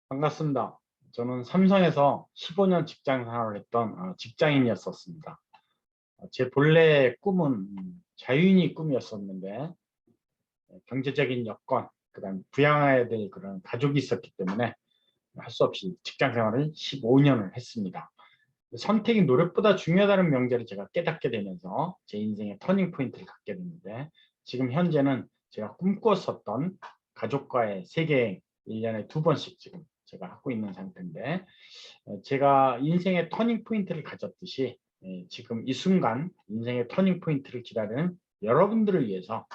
반갑습니다. 저는 삼성에서 15년 직장 생활을 했던 직장인이었었습니다. 제 본래 꿈은 자유인이 꿈이었었는데 경제적인 여건, 그다음 부양해야 될 그런 가족이 있었기 때문에 할 수 없이 직장 생활을 15년을 했습니다. 선택이 노력보다 중요하다는 명제를 제가 깨닫게 되면서 제 인생의 터닝 포인트를 갖게 됐는데, 지금 현재는 제가 꿈꾸었었던 가족과의 세계 1년에 2번씩 지금 제가 하고 있는 상태인데, 제가 인생의 터닝 포인트를 가졌듯이 지금 이 순간 인생의 터닝 포인트를 기다리는 여러분들을 위해서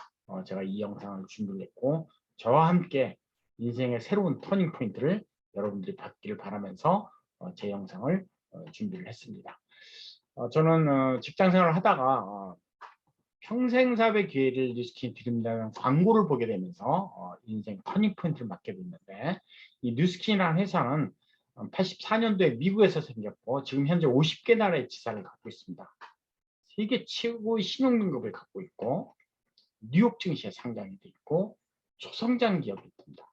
제가 이 영상을 준비를 했고, 저와 함께 인생의 새로운 터닝 포인트를 여러분들이 받기를 바라면서 제 영상을 준비를 했습니다. 저는 직장 생활을 하다가 평생사회 기회를 뉴스킨 드립니다라는 광고를 보게 되면서 인생 터닝 포인트를 맞게 됐는데, 이 뉴스킨이라는 회사는 84년도에 미국에서 생겼고 지금 현재 50개 나라의 지사를 갖고 있습니다. 세계 최고의 신용등급을 갖고 있고 뉴욕 증시에 상장이 돼 있고 초성장 기업이 있습니다.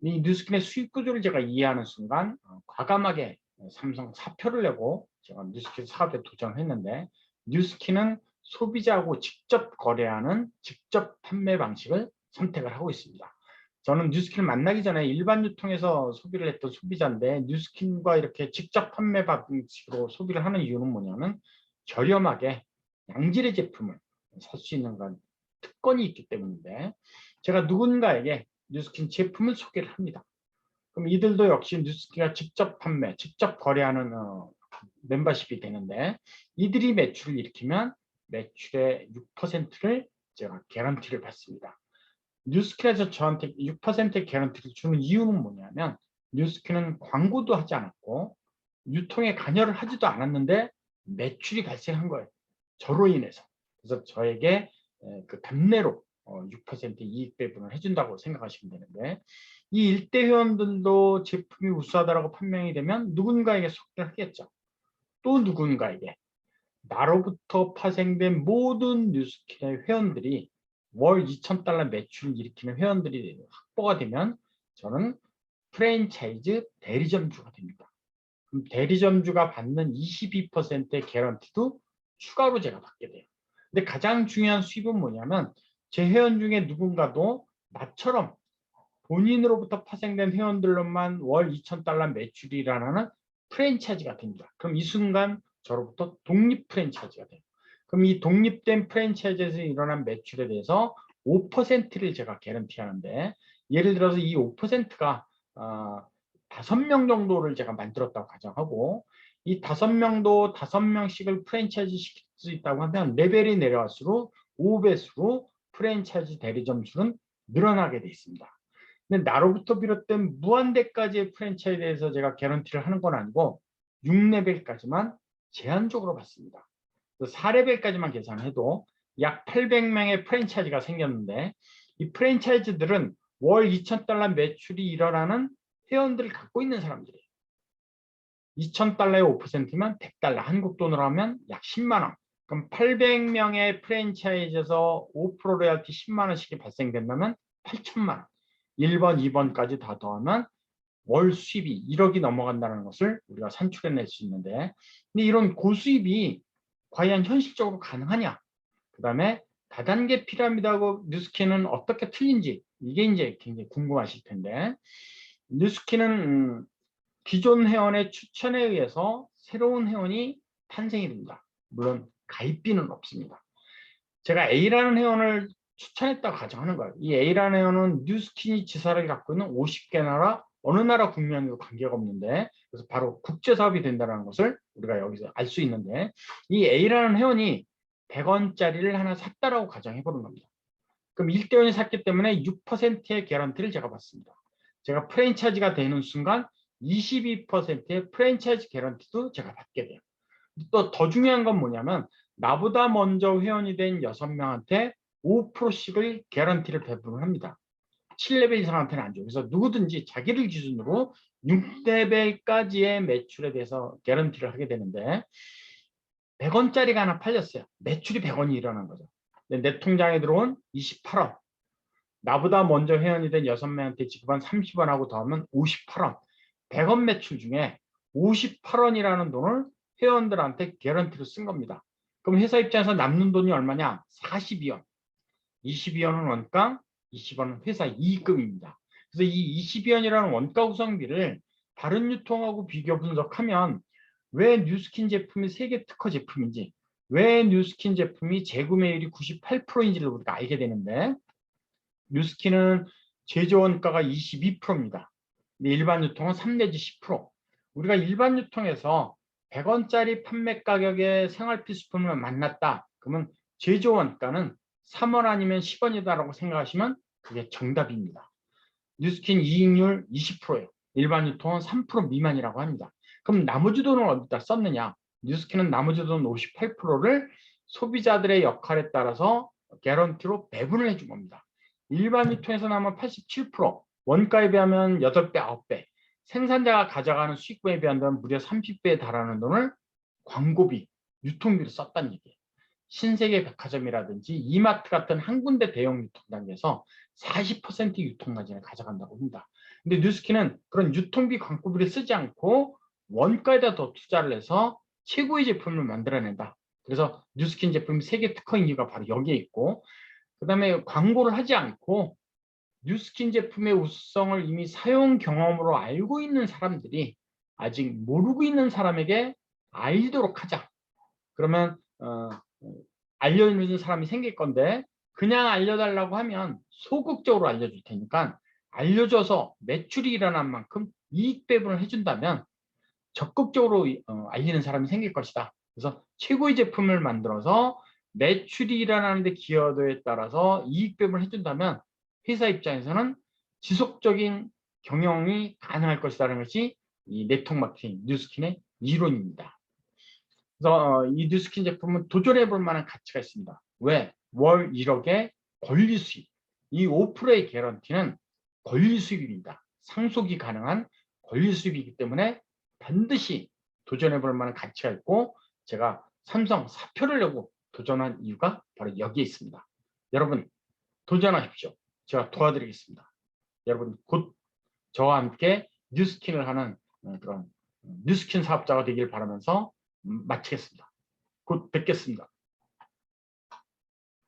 이 뉴스킨의 수익 구조를 제가 이해하는 순간 과감하게 삼성 사표를 내고 제가 뉴스킨 사업에 도전했는데, 뉴스킨은 소비자하고 직접 거래하는 직접 판매 방식을 선택을 하고 있습니다. 저는 뉴스킨을 만나기 전에 일반 유통에서 소비를 했던 소비자인데, 뉴스킨과 이렇게 직접 판매 방식으로 소비를 하는 이유는 뭐냐면 저렴하게 양질의 제품을 살 수 있는 건 특권이 있기 때문인데, 제가 누군가에게 뉴스킨 제품을 소개를 합니다. 그럼 이들도 역시 뉴스킨가 직접 판매, 직접 거래하는 멤버십이 되는데, 이들이 매출을 일으키면 매출의 6%를 제가 개런티를 받습니다. 뉴스킨에서 저한테 6%의 개런티를 주는 이유는 뭐냐면, 뉴스킨은 광고도 하지 않았고 유통에 관여를 하지도 않았는데 매출이 발생한 거예요. 저로 인해서. 그래서 저에게 그 답례로 6% 이익 배분을 해준다고 생각하시면 되는데, 이 일대 회원들도 제품이 우수하다고 판명이 되면 누군가에게 소개를 하겠죠. 또 누군가에게. 나로부터 파생된 모든 뉴스킨의 회원들이 월 2,000달러 매출을 일으키는 회원들이 확보가 되면 저는 프랜차이즈 대리점주가 됩니다. 그럼 대리점주가 받는 22%의 개런티도 추가로 제가 받게 돼요. 근데 가장 중요한 수입은 뭐냐면, 제 회원 중에 누군가도 나처럼 본인으로부터 파생된 회원들로만 월 2,000달러 매출이라는 프랜차이즈가 됩니다. 그럼 이 순간 저로부터 독립 프랜차이즈가 돼요. 그럼 이 독립된 프랜차이즈에서 일어난 매출에 대해서 5%를 제가 개런티하는데, 예를 들어서 이 5%가 5명 정도를 제가 만들었다고 가정하고, 이 5명도 5명씩을 프랜차이즈 시킬 수 있다고 하면 레벨이 내려갈수록 5배수로 프랜차이즈 대리점 수는 늘어나게 돼 있습니다. 근데 나로부터 비롯된 무한대까지의 프랜차이즈에서 제가 개런티를 하는 건 아니고 6레벨까지만 제한적으로 받습니다. 4레벨까지만 계산해도 약 800명의 프랜차이즈가 생겼는데, 이 프랜차이즈들은 월 2,000달러 매출이 일어나는 회원들을 갖고 있는 사람들이에요. 2,000달러의 5%면 100달러, 한국 돈으로 하면 약 10만 원. 그럼 800명의 프랜차이즈에서 5% 로열티 10만 원씩이 발생된다면 8천만 원. 1번, 2번까지 다 더하면 월 수입이 1억이 넘어간다는 것을 우리가 산출해낼 수 있는데, 근데 이런 고수입이 과연 현실적으로 가능하냐? 그 다음에 다단계 피라미드하고 뉴스킨은 어떻게 틀린지, 이게 이제 굉장히 궁금하실 텐데, 뉴스킨은 기존 회원의 추천에 의해서 새로운 회원이 탄생이 됩니다. 물론 가입비는 없습니다. 제가 A라는 회원을 추천했다고 가정하는 거예요. 이 A라는 회원은 뉴스킨이 지사를 갖고 있는 50개 나라, 어느 나라 국민도 관계가 없는데, 그래서 바로 국제사업이 된다는 것을 우리가 여기서 알 수 있는데, 이 A라는 회원이 100원짜리를 하나 샀다라고 가정해보는 겁니다. 그럼 1대1이 샀기 때문에 6%의 개런티를 제가 받습니다. 제가 프랜차이즈가 되는 순간 22%의 프랜차이즈 개런티도 제가 받게 돼요. 또 더 중요한 건 뭐냐면, 나보다 먼저 회원이 된 6명한테 5%씩을 개런티를 배분을 합니다. 7레벨 이상한테는 안 줘요. 그래서 누구든지 자기를 기준으로 6레벨까지의 매출에 대해서 개런티를 하게 되는데, 100원짜리가 하나 팔렸어요. 매출이 100원이 일어난 거죠. 내 통장에 들어온 28원. 나보다 먼저 회원이 된 6명한테 지급한 30원하고 더하면 58원. 100원 매출 중에 58원이라는 돈을 회원들한테 개런티로 쓴 겁니다. 그럼 회사 입장에서 남는 돈이 얼마냐? 42원. 22원은 원가, 20원은 회사 이익금입니다. 그래서 이 22원이라는 원가 구성비를 다른 유통하고 비교 분석하면 왜 뉴스킨 제품이 세계 특허 제품인지, 왜 뉴스킨 제품이 재구매율이 98%인지를 우리가 알게 되는데, 뉴스킨은 제조 원가가 22%입니다. 근데 일반 유통은 3 내지 10%. 우리가 일반 유통에서 100원짜리 판매 가격의 생활 필수품을 만났다. 그러면 제조 원가는 3원 아니면 10원이다라고 생각하시면 그게 정답입니다. 뉴스킨 이익률 20%예요. 일반 유통은 3% 미만이라고 합니다. 그럼 나머지 돈을 어디다 썼느냐? 뉴스킨은 나머지 돈 58%를 소비자들의 역할에 따라서 개런티로 배분을 해준 겁니다. 일반 유통에서 남은 87%, 원가에 비하면 8배, 9배, 생산자가 가져가는 수익금에 비한다면 무려 30배에 달하는 돈을 광고비, 유통비로 썼다는 얘기예요. 신세계 백화점이라든지 이마트 같은 한 군데 대형 유통 단지에서 40% 유통 마진을 가져간다고 합니다. 근데 뉴스킨은 그런 유통비 광고비를 쓰지 않고 원가에다 더 투자를 해서 최고의 제품을 만들어낸다. 그래서 뉴스킨 제품이 세계 특허인 이유가 바로 여기에 있고, 그 다음에 광고를 하지 않고 뉴스킨 제품의 우수성을 이미 사용 경험으로 알고 있는 사람들이 아직 모르고 있는 사람에게 알도록 하자. 그러면 알려주는 사람이 생길 건데, 그냥 알려달라고 하면 소극적으로 알려줄 테니까 알려줘서 매출이 일어난 만큼 이익 배분을 해준다면 적극적으로 알리는 사람이 생길 것이다. 그래서 최고의 제품을 만들어서 매출이 일어나는데 기여도에 따라서 이익 배분을 해준다면 회사 입장에서는 지속적인 경영이 가능할 것이라는 것이 이 네트워크 마케팅 뉴스킨의 이론입니다. 그래서 이 뉴스킨 제품은 도전해 볼 만한 가치가 있습니다. 왜? 월 1억의 권리 수입. 이 5%의 개런티는 권리 수입입니다. 상속이 가능한 권리 수입이기 때문에 반드시 도전해 볼 만한 가치가 있고, 제가 삼성 사표를 내고 도전한 이유가 바로 여기에 있습니다. 여러분 도전하십시오. 제가 도와드리겠습니다. 여러분 곧 저와 함께 뉴스킨을 하는 그런 뉴스킨 사업자가 되길 바라면서 마치겠습니다. 곧 뵙겠습니다.